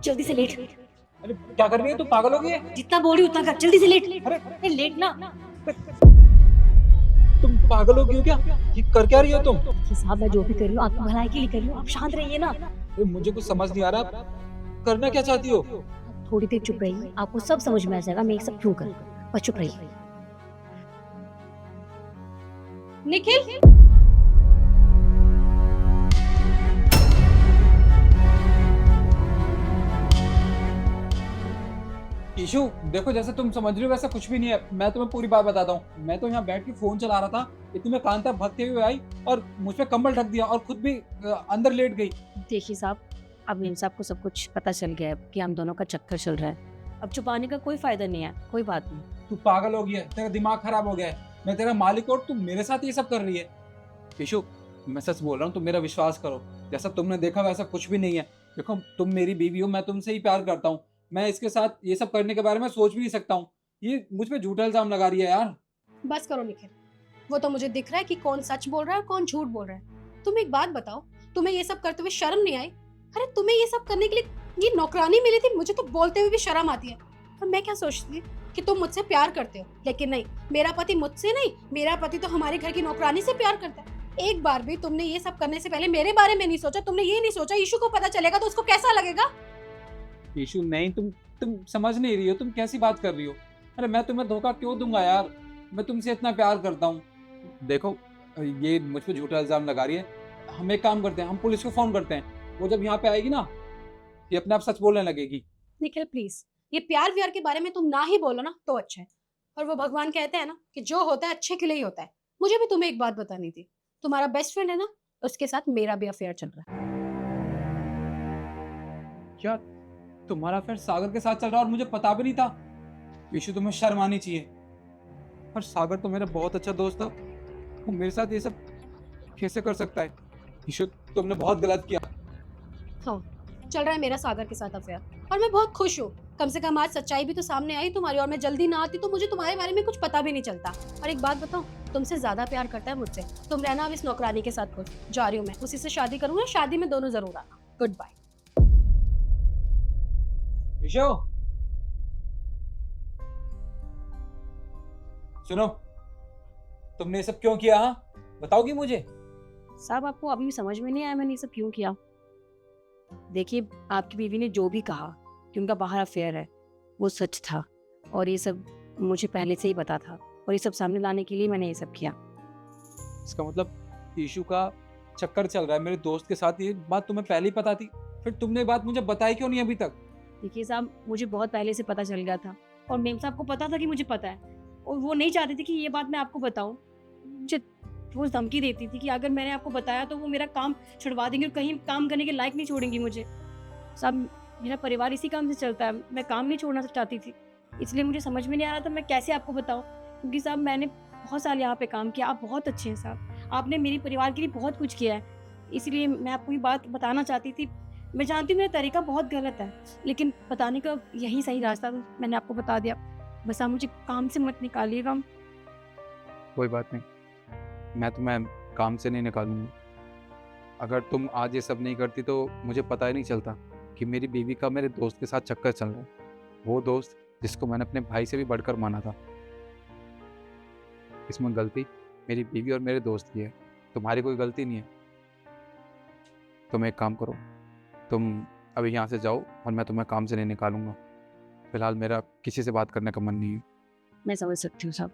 जल्दी से लेट। अरे क्या कर रही है तू, पागल हो गई है? जितना बोल रही हूँ उतना कर, जल्दी से लेट। अरे अरे लेट ना। तुम पागल हो गई हो क्या? ये कर क्या रही हो तुम? देखिए साहब, मैं जो भी कर रही हूँ आपकी भलाई के लिए कर रही हूँ, आप शांत रहिए ना। अरे मुझे कुछ समझ नहीं आ रहा, करना क्या चाहती हो? आप थोड़ी देर चुप रहिए, आपको सब समझ में आ जाएगा मैं ये सब क्यों कर रही हूँ। बस चुप रहिए। निखिल। ईशु देखो, जैसे तुम समझ रही हो वैसा कुछ भी नहीं है। मैं तुम्हें पूरी बात बताता हूँ। मैं तो यहाँ बैठ के फोन चला रहा था, इतनी में कांता भागते हुए आई और मुझ पे कंबल ढक दिया और खुद भी अंदर लेट गई। देखिए साहब, अब मेम साहब को सब कुछ पता चल गया है कि हम दोनों का चक्कर चल रहा है। अब छुपाने का कोई फायदा नहीं है, कोई बात नहीं। तू पागल हो गया है, तेरा दिमाग खराब हो गया है। मैं तेरा मालिक और तू मेरे साथ ये सब कर रही है। ईशु मैं सच बोल रहा हूँ, तुम मेरा विश्वास करो। जैसा तुमने देखा वैसा कुछ भी नहीं है। देखो तुम मेरी बीवी हो, मैं तुमसे ही प्यार करता हूँ। मैं इसके साथ ये सब करने के बारे में सोच भी नहीं सकता हूँ। ये मुझ पे झूठा इल्जाम लगा रही है यार। बस करो निखिल, वो तो मुझे दिख रहा है कि कौन सच बोल रहा है और कौन झूठ बोल रहा है। तुम एक बात बताओ, तुम्हें ये सब करते हुए शर्म नहीं आई? अरे तुम्हें ये सब करने के लिए ये नौकरानी मिली थी, मुझे तो बोलते हुए भी शर्म आती है। और मैं क्या सोचती थी कि तुम मुझसे प्यार करते हो, लेकिन नहीं, मेरा पति मुझसे नहीं, मेरा पति तो हमारे घर की नौकरानी से प्यार करता है। एक बार भी तुमने ये सब करने से पहले मेरे बारे में नहीं सोचा। तुमने ये नहीं सोचा ईशु को पता चलेगा तो उसको कैसा लगेगा। ईशु नहीं, तुम समझ नहीं रही हो, तुम कैसी बात कर रही हो? अरे मैं तुम्हें धोखा क्यों दूंगा यार? मैं तुमसे इतना प्यार करता हूँ। देखो ये मुझ पे झूठा इल्जाम लगा रही है। हम एक काम करते हैं, हम पुलिस को फोन करते हैं। वो जब यहाँ पे आएगी ना, ये अपने आप सच बोलने लगेगी। निखिल प्लीज, ये प्यार व्यार के बारे में तुम ना ही बोलो ना तो अच्छा है। और वो भगवान कहते हैं ना कि जो होता है अच्छे के लिए ही होता है। मुझे भी तुम्हें एक बात बतानी थी। तुम्हारा बेस्ट फ्रेंड है ना, उसके साथ मेरा भी अफेयर चल रहा है। क्या तुम्हारा फिर सागर के साथ चल रहा है और मुझे पता भी नहीं था? ईशु तुम्हें शर्म आनी चाहिए। पर सागर तो मेरा बहुत अच्छा दोस्त था, वो मेरे साथ ये सब कैसे कर सकता है? ईशु तुमने बहुत गलत किया। हाँ, चल रहा है मेरा सागर के साथ अफेयर और मैं बहुत खुश हूँ। कम से कम आज सच्चाई भी तो सामने आई तुम्हारी, और मैं जल्दी ना आती तो मुझे तुम्हारे बारे में कुछ पता भी नहीं चलता। और एक बात बताऊँ, तुमसे ज्यादा प्यार करता है मुझसे। तुम रहना अब इस नौकरानी के साथ खुश। जा रही हूँ मैं, उसी से शादी करूंगा, शादी में दोनों जरूर आना। Good bye. ईशु सुनो, तुमने ये सब क्यों किया? हाँ बताओगी मुझे? साहब आपको अभी भी समझ में नहीं आया मैंने ये सब क्यों किया? देखिए, आपकी बीवी ने जो भी कहा कि उनका बाहर अफेयर है, वो सच था। और ये सब मुझे पहले से ही पता था, और ये सब सामने लाने के लिए मैंने ये सब किया। इसका मतलब ईशु का चक्कर चल रहा है मेरे दोस्त के साथ। ये बात तुम्हें पहले ही पता थी, फिर तुमने ये बात मुझे बताई क्यों नहीं अभी तक? देखिए साहब, मुझे बहुत पहले से पता चल गया था, और मेम साहब को पता था कि मुझे पता है, और वो नहीं चाहती थी कि ये बात मैं आपको बताऊं। मुझे रोज धमकी देती थी कि अगर मैंने आपको बताया तो वो मेरा काम छुड़वा देंगे और कहीं काम करने के लायक नहीं छोड़ेंगी मुझे। साहब, मेरा परिवार इसी काम से चलता है, मैं काम नहीं छोड़ना चाहती थी। इसलिए मुझे समझ में नहीं आ रहा था मैं कैसे आपको बताऊं, क्योंकि साहब मैंने बहुत साल यहाँ पे काम किया। आप बहुत अच्छे हैं साहब, आपने मेरे परिवार के लिए बहुत कुछ किया है। इसलिए मैं आपको ये बात बताना चाहती थी। मैं जानती हूँ मेरा तरीका बहुत गलत है, लेकिन बताने का यही सही रास्ता था, मैंने आपको बता दिया। बस आप मुझे काम से मत निकालिएगा। कोई बात नहीं, मैं तुम्हें काम से नहीं निकालूंगा। अगर तुम आज ये सब नहीं करती तो मुझे पता ही नहीं चलता कि मेरी बीवी का मेरे दोस्त के साथ चक्कर चल रहा है। वो दोस्त जिसको मैंने अपने भाई से भी बढ़कर माना था। इसमें गलती मेरी बीवी और मेरे दोस्त की है, तुम्हारी कोई गलती नहीं है। तुम एक काम करो, तुम अभी यहाँ से जाओ और मैं तुम्हें काम से नहीं निकालूंगा। फिलहाल मेरा किसी से बात करने का मन नहीं है। मैं समझ सकती हूँ साहब,